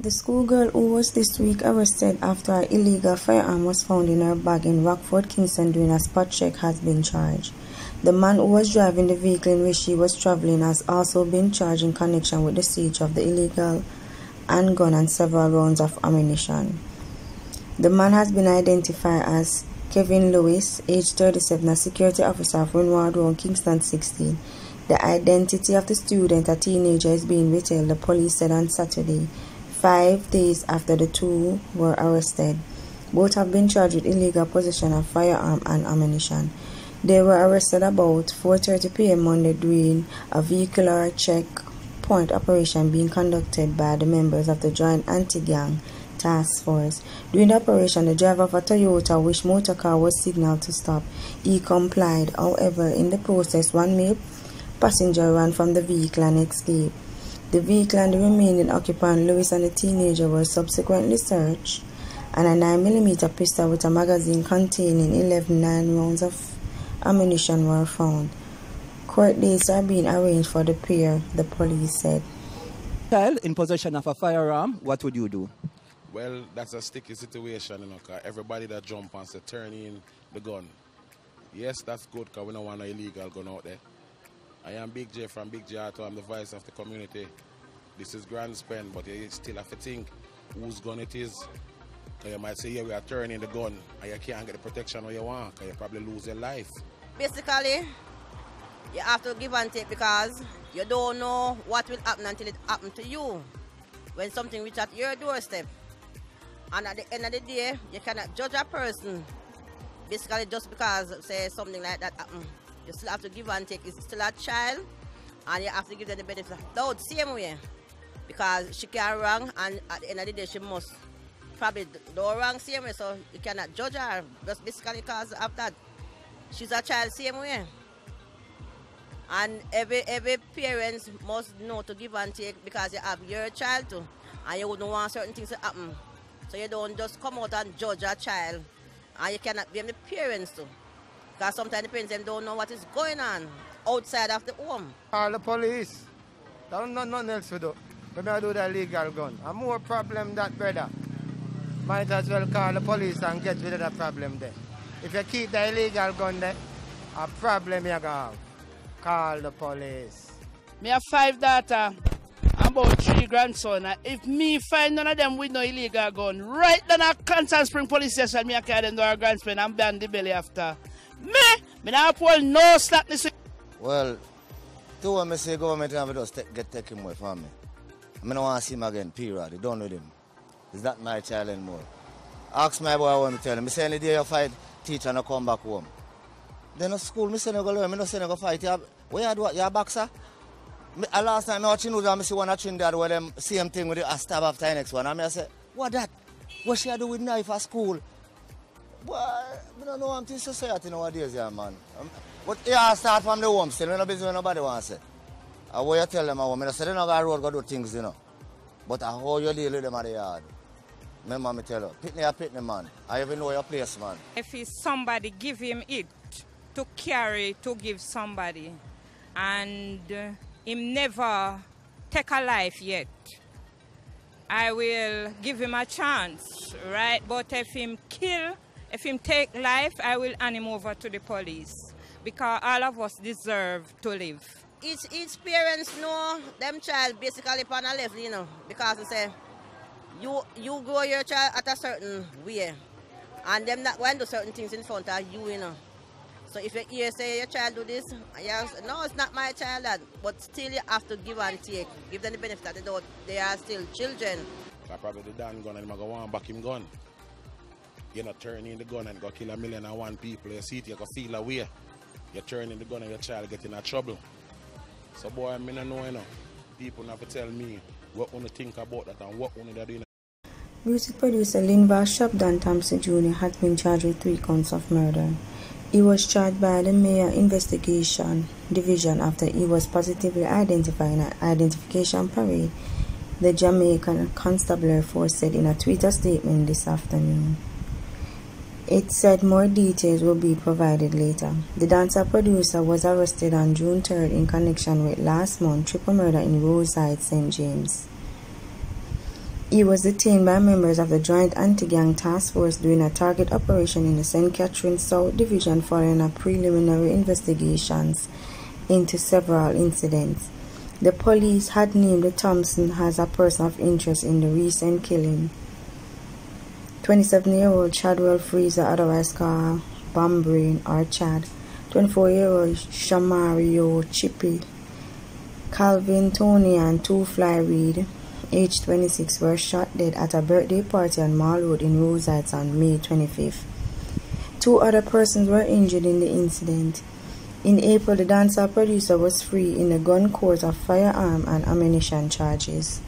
The schoolgirl who was this week arrested after an illegal firearm was found in her bag in Rockford, Kingston during a spot check has been charged. The man who was driving the vehicle in which she was traveling has also been charged in connection with the seizure of the illegal handgun and several rounds of ammunition. The man has been identified as Kevin Lewis, age 37, a security officer of Windward Road, Kingston 16. The identity of the student, a teenager, is being withheld, the police said on Saturday, 5 days after the two were arrested. Both have been charged with illegal possession of firearm and ammunition. They were arrested about 4:30 p.m. Monday during a vehicular checkpoint operation being conducted by the members of the Joint Anti-Gang Task Force. During the operation, the driver of a Toyota, which motor car was signaled to stop, he complied. However, in the process, one male passenger ran from the vehicle and escaped. The vehicle and the remaining occupant, Lewis, and the teenager, were subsequently searched, and a 9mm pistol with a magazine containing 11 9 rounds of ammunition were found. Court dates are being arranged for the pair, the police said. Child in possession of a firearm, what would you do? Well, that's a sticky situation, because everybody that jump wants to turn in the gun. Yes, that's good, because we don't want no illegal gun out there. I am Big J from Big J Auto. I'm the voice of the community. This is grand spend, but you still have to think whose gun it is. Because you might say, yeah, we are turning the gun, and you can't get the protection you want, because you probably lose your life. Basically, you have to give and take, because you don't know what will happen until it happens to you. When something reaches at your doorstep. And at the end of the day, you cannot judge a person basically just because, say, something like that happens. You still have to give and take. It's still a child, and you have to give them the benefit of the doubt, same way. Because she can wrong, and at the end of the day, she must probably do wrong same way, so you cannot judge her, just basically because of that. She's a child same way. And every parent must know to give and take, because you have your child too, and you wouldn't want certain things to happen. So you don't just come out and judge a child, and you cannot blame the parents too. Because sometimes the parents them don't know what is going on outside of the home. Call the police. Don't know nothing else to do. We don't do the illegal gun. A more problem that, brother. Might as well call the police and get rid of the problem there. If you keep the illegal gun there, a problem you're going to have. Call the police. Me have 5 daughters, about 3 grandsons. If me find none of them with no illegal gun, right then at Constant Spring Police Station, me carry them to our grandson and ban the belly after. Me not pull no slackness. Well, two of me say government have to just take him away from me. I don't want to see him again, period. They done with him. It's not my child anymore. Ask my boy what I tell him. I say any day you fight, teacher no come back home. Then at school, I say no go learn, I no say no go fight. Where you do what? You a boxer? Last time I watch news, I see one at Trinidad where them same thing with a stab after the next one. And I say, what that? What she do with knife at school? Boy, I don't know what society nowadays, yeah, man. But yeah, start from the home still. We're not busy with nobody wants to say. And what you tell them at home, I say they don't go road go do things, you know. But how you deal with them at the yard. Remember me tell you, pitney man. I even know your place, man. If it's somebody, give him it to carry, to give somebody. And him never take a life yet. I will give him a chance, right? But if him kill, if him take life, I will hand him over to the police. Because all of us deserve to live. Each parents know them child basically upon a level, you know. Because they say, you grow your child at a certain way. And them not going to do certain things in front of you, you know. So if you hear say your child do this, no, it's not my child, but still you have to give and take. Give them the benefit that they are still children. I probably the damn gun and I'm going to back him gun. You're not turning the gun and go kill 1,000,001 people. You see it, you can feel away. You're turning the gun and your child getting in trouble. So boy, I don't know, you know. People have to tell me what you think about that and what you do. Music producer Linval Shabdan Thompson Jr. has been charged with 3 counts of murder. He was charged by the Mayor Investigation Division after he was positively identified in an identification parade, the Jamaican Constabulary Force said in a Twitter statement this afternoon. It said more details will be provided later. The dancer producer was arrested on June 3rd in connection with last month's triple murder in Rosyth, St. James. He was detained by members of the Joint Anti-Gang Task Force during a target operation in the St. Catherine South Division following a preliminary investigations into several incidents. The police had named the Thompson as a person of interest in the recent killing. 27-year-old Chadwell Fraser, otherwise called Bambrain or Chad, 24-year-old Shamario Chippy, Calvin Tony and Two Fly Reed, age 26, were shot dead at a birthday party on Mall Road in Rose Heights on May 25th. 2 other persons were injured in the incident. In April, the dancehall producer was free in the gun court of firearm and ammunition charges.